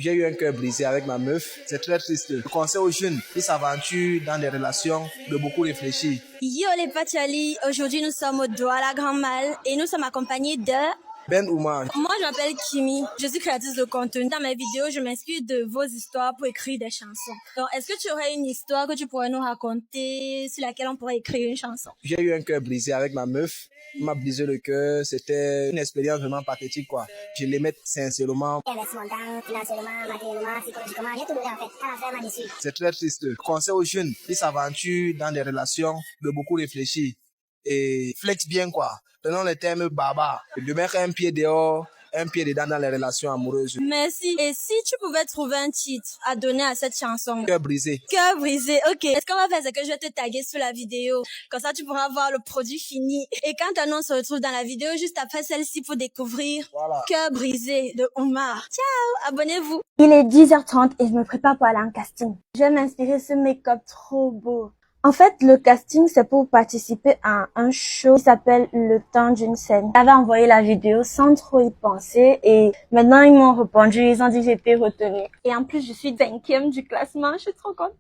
J'ai eu un cœur brisé avec ma meuf, c'est très triste. Je conseille aux jeunes qui s'aventurent dans des relations de beaucoup réfléchir. Yo les Pachali, aujourd'hui nous sommes au Douala Grand Mal et nous sommes accompagnés de... Ben Oumar. Moi je m'appelle Kimi, je suis créatrice de contenu. Dans mes vidéos, je m'inspire de vos histoires pour écrire des chansons. Donc est-ce que tu aurais une histoire que tu pourrais nous raconter sur laquelle on pourrait écrire une chanson? J'ai eu un cœur brisé avec ma meuf. Il m'a brisé le cœur. C'était une expérience vraiment pathétique, quoi. Je l'aimais sincèrement. Financièrement, matériellement, psychologiquement, j'ai tout donné en fait. À la fin, elle m'a déçu. C'est très triste. Je conseille aux jeunes qui s'aventurent dans des relations de beaucoup réfléchir. Et flex bien, quoi. Prenons le terme baba. De mettre un pied dehors, un pied dedans dans les relations amoureuses. Merci. Et si tu pouvais trouver un titre à donner à cette chanson? Cœur brisé. Cœur brisé, ok. Ce qu'on va faire, c'est que je vais te taguer sous la vidéo. Comme ça, tu pourras voir le produit fini. Et quand ton nom se retrouve dans la vidéo, juste après celle-ci pour découvrir Voilà. Cœur Cœur brisé de Oumar. Ciao, abonnez-vous. Il est 10h30 et je me prépare pour aller en casting. Je vais m'inspirer de ce make-up trop beau. En fait, le casting, c'est pour participer à un show qui s'appelle Le Temps d'une scène. J'avais envoyé la vidéo sans trop y penser et maintenant ils m'ont répondu, ils ont dit que j'ai été retenue. Et en plus, je suis 5e du classement, je suis trop contente.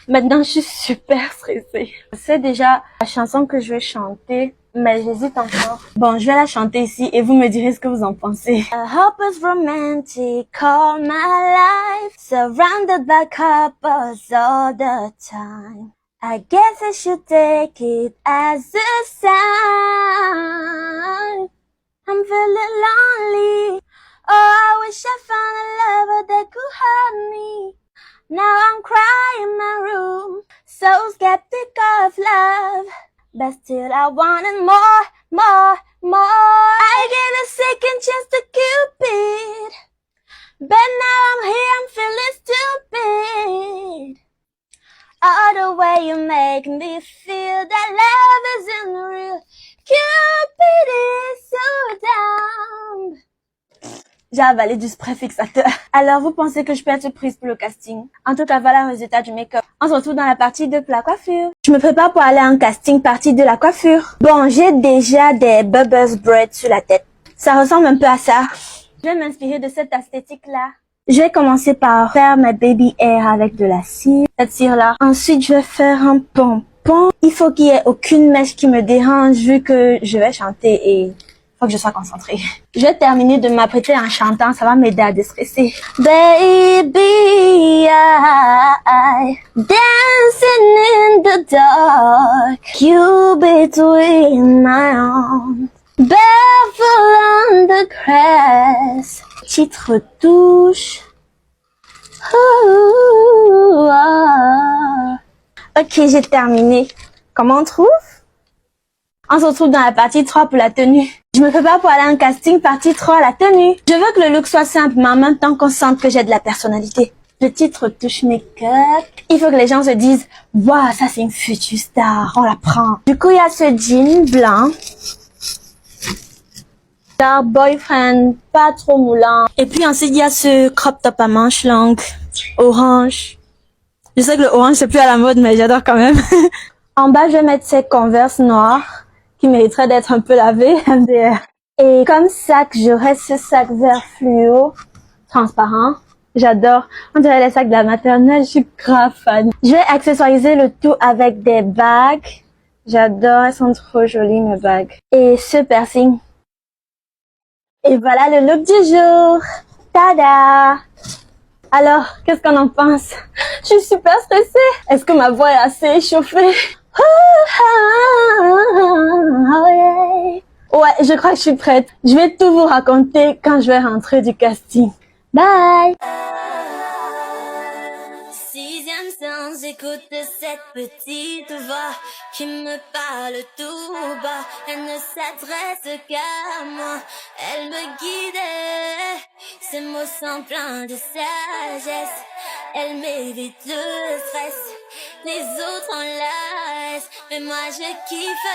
Maintenant, je suis super stressée. Je sais déjà la chanson que je vais chanter, mais j'hésite encore. Bon, je vais la chanter ici et vous me direz ce que vous en pensez. A hopeless romantic all my life, surrounded by couples all the time. I guess I should take it as a sign. I'm feeling lonely. Oh, I wish I found a lover that could hurt me. Now I'm crying in my room, so skeptic of love. But still I wanted more, more, more. I gave a second chance to Cupid. But now I'm here, I'm feeling stupid. All the way you make me feel that love isn't real. Cupid is so down. J'ai avalé du spray fixateur. Alors, vous pensez que je peux être prise pour le casting? En tout cas, voilà le résultat du make-up. On se retrouve dans la partie de la coiffure. Je me prépare pour aller en casting partie de la coiffure. Bon, j'ai déjà des bubbles braids sur la tête. Ça ressemble un peu à ça. Je vais m'inspirer de cette esthétique-là. Je vais commencer par faire mes baby hair avec de la cire. Cette cire-là. Ensuite, je vais faire un pompon. Il faut qu'il y ait aucune mèche qui me dérange vu que je vais chanter et faut que je sois concentrée. Je vais terminer de m'apprêter en chantant. Ça va m'aider à déstresser. Baby, I dancing in the dark. You between my arms. Barefoot on the grass. Petite retouche. Ooh, ah. Ok, j'ai terminé. Comment on trouve? On se retrouve dans la partie 3 pour la tenue. Je me prépare pour aller en casting, partie 3, la tenue. Je veux que le look soit simple, mais en même temps qu'on sente que j'ai de la personnalité. Petite retouche make-up. Il faut que les gens se disent, waouh, ça c'est une future star, on la prend. Du coup, il y a ce jean blanc. Boyfriend, pas trop moulant. Et puis ensuite, il y a ce crop top à manches longues, orange. Je sais que le orange, c'est plus à la mode, mais j'adore quand même. En bas, je vais mettre ces Converse noirs qui mériteraient d'être un peu lavés, MDR. Et comme sac, j'aurai ce sac vert fluo, transparent. J'adore. On dirait les sacs de la maternelle, je suis grave fan. Je vais accessoiriser le tout avec des bagues. J'adore, elles sont trop jolies mes bagues. Et ce piercing. Et voilà le look du jour. Tada! Alors, qu'est-ce qu'on en pense? Je suis super stressée. Est-ce que ma voix est assez échauffée? Ouais, je crois que je suis prête. Je vais tout vous raconter quand je vais rentrer du casting. Bye! Sixième sens, j'écoute cette petite voix qui me parle tout bas. Elle ne s'adresse qu'à moi, elle me guidait. Ces mots sont pleins de sagesse, elle m'évite le stress. Les autres en laissent, mais moi je kiffe.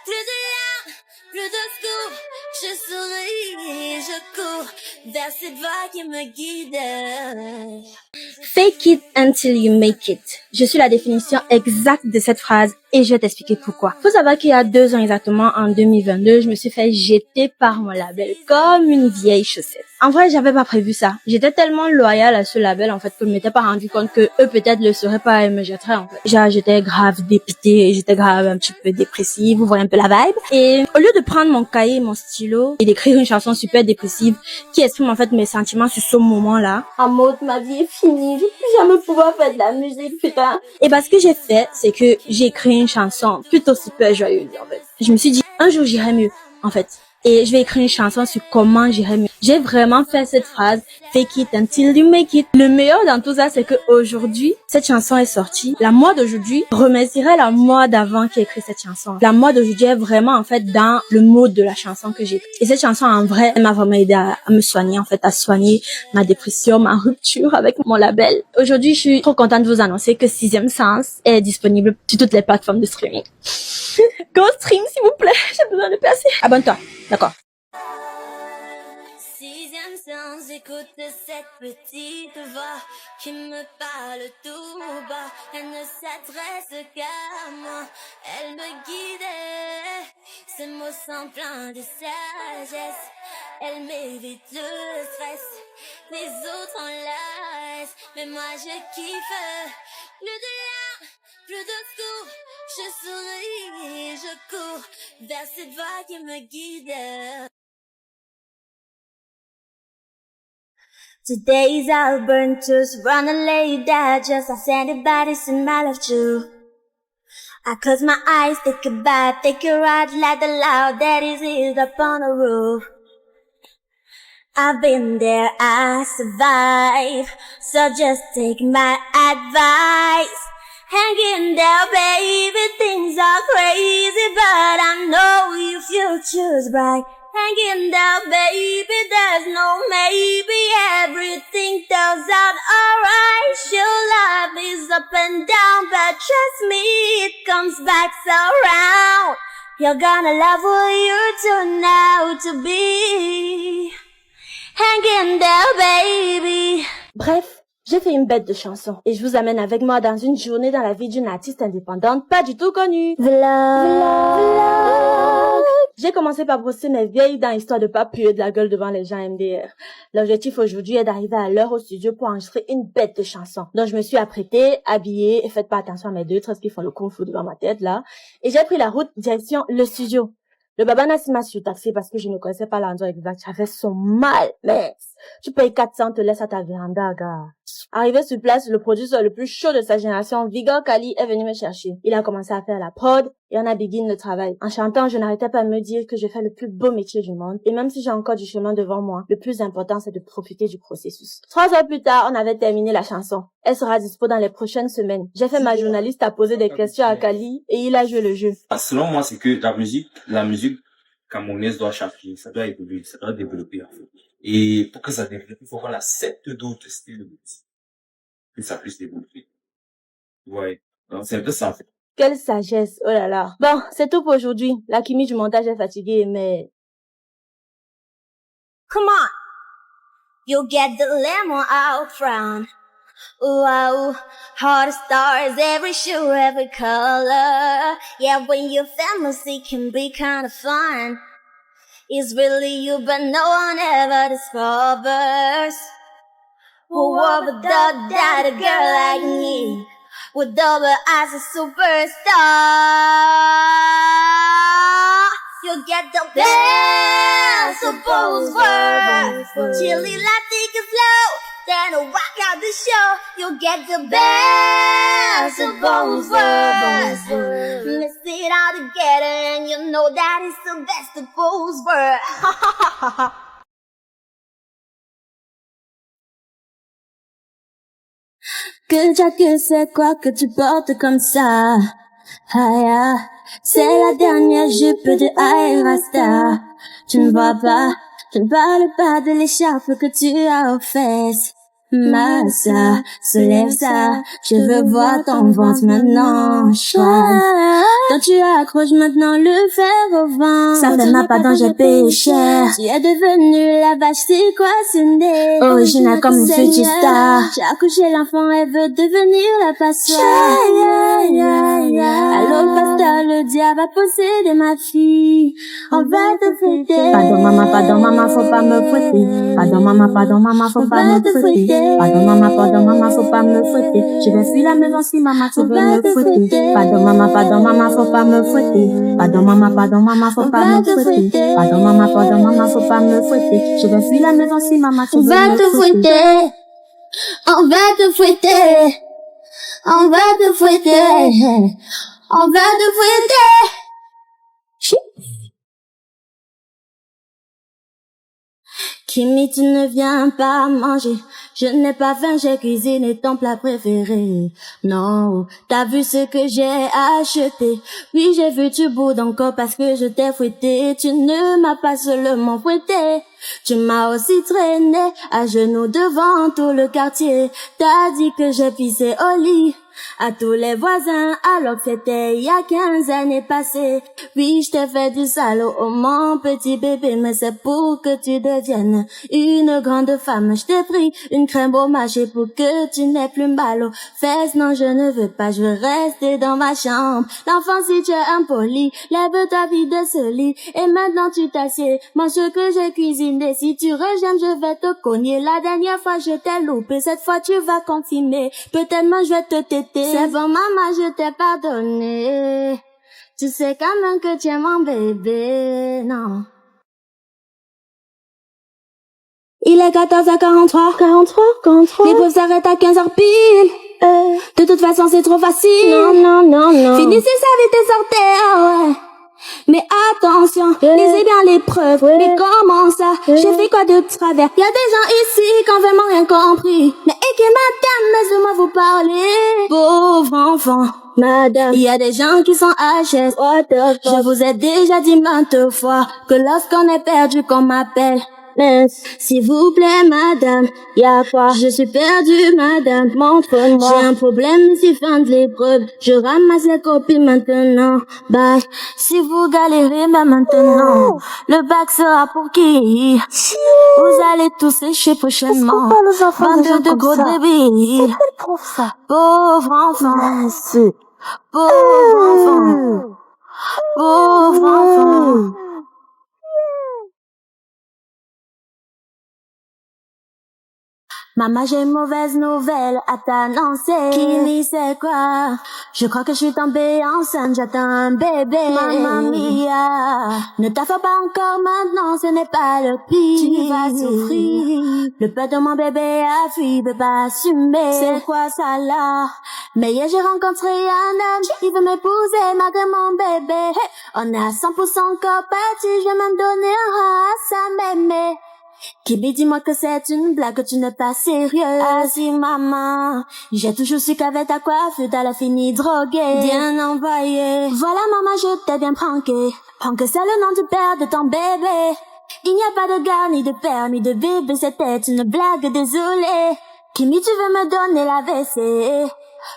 Plus de larmes, plus de scoop, je souris, je cours. vers cette voix qui me guide. Fake it until you make it. Je suis la définition exacte de cette phrase et je vais t'expliquer pourquoi. Faut savoir qu'il y a 2 ans exactement, en 2022, je me suis fait jeter par mon label comme une vieille chaussette. En vrai, j'avais pas prévu ça. J'étais tellement loyale à ce label, en fait, que je m'étais pas rendu compte que eux peut-être le seraient pas et me jetteraient, en fait. J'étais grave dépitée, j'étais grave un petit peu dépressive, vous voyez un peu la vibe. Et au lieu de prendre mon cahier, mon stylo et d'écrire une chanson super dépressive qui exprime en fait mes sentiments sur ce moment-là, en mode ma vie est finie, je vais plus jamais pouvoir faire de la musique, putain. Et ce que j'ai fait, c'est que j'ai écrit une chanson plutôt super joyeuse, en fait. Je me suis dit, un jour j'irai mieux, en fait. Et je vais écrire une chanson sur comment j'irai mieux. J'ai vraiment fait cette phrase, fake it until you make it. Le meilleur dans tout ça, c'est que aujourd'hui, cette chanson est sortie. La moi d'aujourd'hui remercierait la moi d'avant qui a écrit cette chanson. La moi d'aujourd'hui est vraiment, en fait, dans le mode de la chanson que j'ai écrite. Et cette chanson, en vrai, elle m'a vraiment aidé à me soigner, en fait, à soigner ma dépression, ma rupture avec mon label. Aujourd'hui, je suis trop contente de vous annoncer que Sixième Sens est disponible sur toutes les plateformes de streaming. Go stream, s'il vous plaît. J'ai besoin de percer. Abonne-toi. D'accord. Sixième sens, écoute cette petite voix qui me parle tout bas. Elle ne s'adresse qu'à moi, elle me guide. Ces mots sont pleins de sagesse, elle m'évite le stress. Les autres en laissent, mais moi je kiffe. Plus de larmes, plus de coups, je souris, je cours vers cette voix qui me guide. Today's I'll burn just run and lay down, just I send it bodies in my love too. I close my eyes, take a bath, take a ride like the loud that is up on the roof. I've been there, I survive, so just take my advice. Hang in there, baby, things are crazy, but I know your future's bright. Hang in there, baby, there's no maybe, everything turns out alright. Your life is up and down, but trust me, it comes back around. You're gonna love what you turn out to be. Hang in there, baby. Bref, j'ai fait une bête de chanson et je vous amène avec moi dans une journée dans la vie d'une artiste indépendante pas du tout connue. Vlog. J'ai commencé par brosser mes vieilles dents histoire de pas puer de la gueule devant les gens MDR. L'objectif aujourd'hui est d'arriver à l'heure au studio pour enregistrer une bête de chanson. Donc je me suis apprêtée, habillée et faites pas attention à mes deux tresses qui font le kung-fu devant ma tête là. Et j'ai pris la route direction le studio. Le Baba Nassi m'a surtaxé parce que je ne connaissais pas l'endroit exact. J'avais son mal, mais tu payes 400, te laisse à ta véranda, gars. Arrivé sur place, le producteur le plus chaud de sa génération, Vigor Kali, est venu me chercher. Il a commencé à faire la prod et on a begin le travail. En chantant, je n'arrêtais pas de me dire que je fais le plus beau métier du monde. Et même si j'ai encore du chemin devant moi, le plus important, c'est de profiter du processus. 3 heures plus tard, on avait terminé la chanson. Elle sera dispo dans les prochaines semaines. J'ai fait ma journaliste à poser des questions à Kali et il a joué le jeu. Selon moi, c'est que la musique camerounaise doit changer, ça doit évoluer, ça doit développer, en fait. Et pour que ça développe, il faut qu'on accepte d'autres styles de musique. Que ça puisse développer. Ouais. Donc, c'est un peu ça, en fait. Quelle sagesse, oh là là. Bon, c'est tout pour aujourd'hui. La chimie du montage est fatiguée, mais... Come on, you'll get the lemon out front. Wow, all the stars, every shoe, every color. Yeah, when you're famous, it can be kind of fun. It's really you, but no one ever discovers. Who ever thought that a girl like me would double as a superstar? You'll get the best of both worlds. Chilly like thick and slow, then rock out the show. You'll get the best of both worlds. Mix it all together and you know that it's the best of both worlds. Que chacun sait quoi que tu portes comme ça. Aya, c'est la dernière jupe de Aïe Rasta. Tu ne vois pas, je ne parle pas de l'écharpe que tu as aux fesses. Massa, soulève ça, je veux voir ton ventre maintenant, chouette. Quand tu accroches maintenant le fer au vent. Ça fait ma pardon, j'ai payé cher. Tu es devenue la vache, c'est quoi ce nez? Original comme une future star. J'ai accouché l'enfant, elle veut devenir la passoire. Allô, pasteur, le diable a possédé ma fille. On va te fêter. Pardon maman, faut pas me fouetter. Pardon maman, faut pas me fouetter. Pardon maman, faut pas me fouetter. Je vais fuir la maison si maman tu veux me fouetter. Pardon maman, faut pas me fouetter. Pardon maman, faut pas me fouetter. Pardon maman, faut pas me fouetter. Je vais fuir la maison si maman tu veux me fouetter. On va te fouetter. On va te fouetter. On va te fouetter. Kimi, tu ne viens pas manger. Je n'ai pas faim, j'ai cuisiné ton plat préféré. Non, t'as vu ce que j'ai acheté? Oui, j'ai vu tu boudes encore parce que je t'ai fouetté. Tu ne m'as pas seulement fouetté, tu m'as aussi traîné à genoux devant tout le quartier. T'as dit que j'ai pissé au lit à tous les voisins, alors que c'était il y a 15 années passées. Oui, je t'ai fait du salaud, oh mon petit bébé, mais c'est pour que tu deviennes une grande femme. Je t'ai pris une crème au marché pour que tu n'aies plus mal aux fesses. Non, je ne veux pas, je veux rester dans ma chambre. L'enfant, si tu es impoli, lève-toi vite de ce lit. Et maintenant tu t'assieds, mange ce que j'ai cuisiné. Si tu rejettes, je vais te cogner. La dernière fois, je t'ai loupé, cette fois tu vas confirmer. Peut-être moi, je vais te téter. C'est bon, maman, je t'ai pardonné. Tu sais quand même que tu es mon bébé, non. Il est 14h43. 43. Les pauvres s'arrêtent à 15h pile. De toute façon, c'est trop facile. Non. Finissez ça vite et sortez, ouais. Mais attention, lisez bien les preuves. Mais comment ça? J'ai fait quoi de travers? Y a des gens ici qui ont vraiment rien compris. Mais et que madame, laissez-moi vous parler. Pauvre enfant, madame, il y a des gens qui sont HS. Je vous ai déjà dit maintes fois que lorsqu'on est perdu, qu'on m'appelle. S'il vous plaît, madame, y'a quoi? Je suis perdue, madame, montre-moi. J'ai un problème, si fin de l'épreuve. Je ramasse les copies maintenant. Bye. Si vous galérez, mais maintenant, le bac sera pour qui? Vous allez tous sécher prochainement. Bande de gros débiles. Pauvre enfant. Pauvre enfant. Pauvre enfant. Maman, j'ai une mauvaise nouvelle à t'annoncer. Kimi, c'est quoi? Je crois que je suis tombée enceinte, j'attends un bébé. Mamma mia. Ne t'affole pas encore maintenant, ce n'est pas le pire. Tu vas souffrir. Le père de mon bébé a fui, peut pas assumer. C'est quoi ça là? Mais hier j'ai rencontré un homme, il veut m'épouser malgré mon bébé. Hey, on est à 100% encore parti, je vais même donner un rat à sa mémé. Kimi, dis-moi que c'est une blague, que tu n'es pas sérieux. Ah si maman, j'ai toujours su qu'avec ta coiffe, t'allais finir droguée. Bien envoyé. Voilà maman, je t'ai bien pranké. Pranké, c'est le nom du père de ton bébé. Il n'y a pas de gars, ni de père, ni de bébé, c'était une blague, désolé. Kimi, tu veux me donner la WC?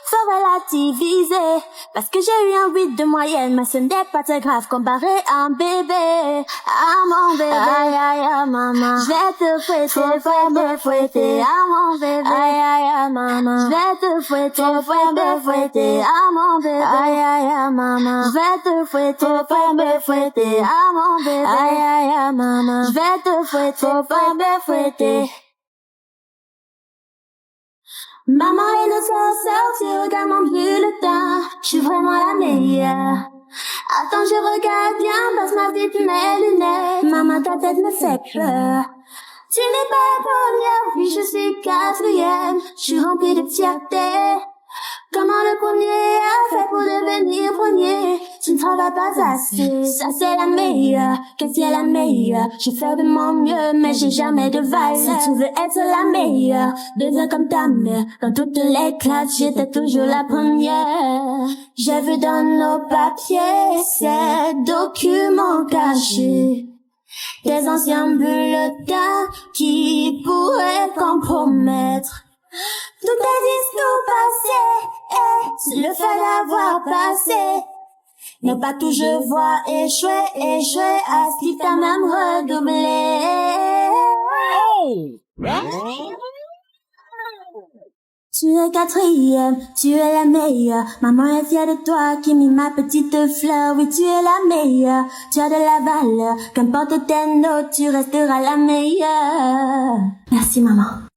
Faut relativiser, parce que j'ai eu un 8 de moyenne, mais ce n'est pas très grave comparé à un bébé, à mon bébé. Aïe aïe maman, je vais te fouetter, faut me fouetter à mon bébé. Aïe aïe maman, je vais te fouetter, faut me fouetter à mon bébé. Aïe aïe maman, je vais te fouetter, faut me fouetter à mon bébé. Aïe aïe maman, je vais te fouetter, faut me fouetter. Maman et le sorcier, regarde mon bulletin, je suis vraiment la meilleure. Attends, je regarde bien, passe ma petite mes lunettes. Maman, ta tête me fait peur. Tu n'es pas première, oui, je suis quatrième. Je suis remplie de fierté. Comment le premier a fait pour devenir premier? Tu ne travailles pas assez, ça c'est la meilleure. Qu'est-ce qui est la meilleure? Je fais de mon mieux, mais j'ai jamais de valeur. Si tu veux être la meilleure, deviens comme ta mère. Dans toutes les classes, j'étais toujours la première. J'ai vu dans nos papiers, ces documents cachés, des anciens bulletins qui pourraient compromettre Tout est discours passé, c'est le fait d'avoir passé. Ne pas tout je vois échouer, à ce qui t'a même redoublé. Tu es quatrième, tu es la meilleure. Maman est fière de toi, Kimi, ma petite fleur. Oui, tu es la meilleure, tu as de la valeur. Qu'importe tes notes, tu resteras la meilleure. Merci maman.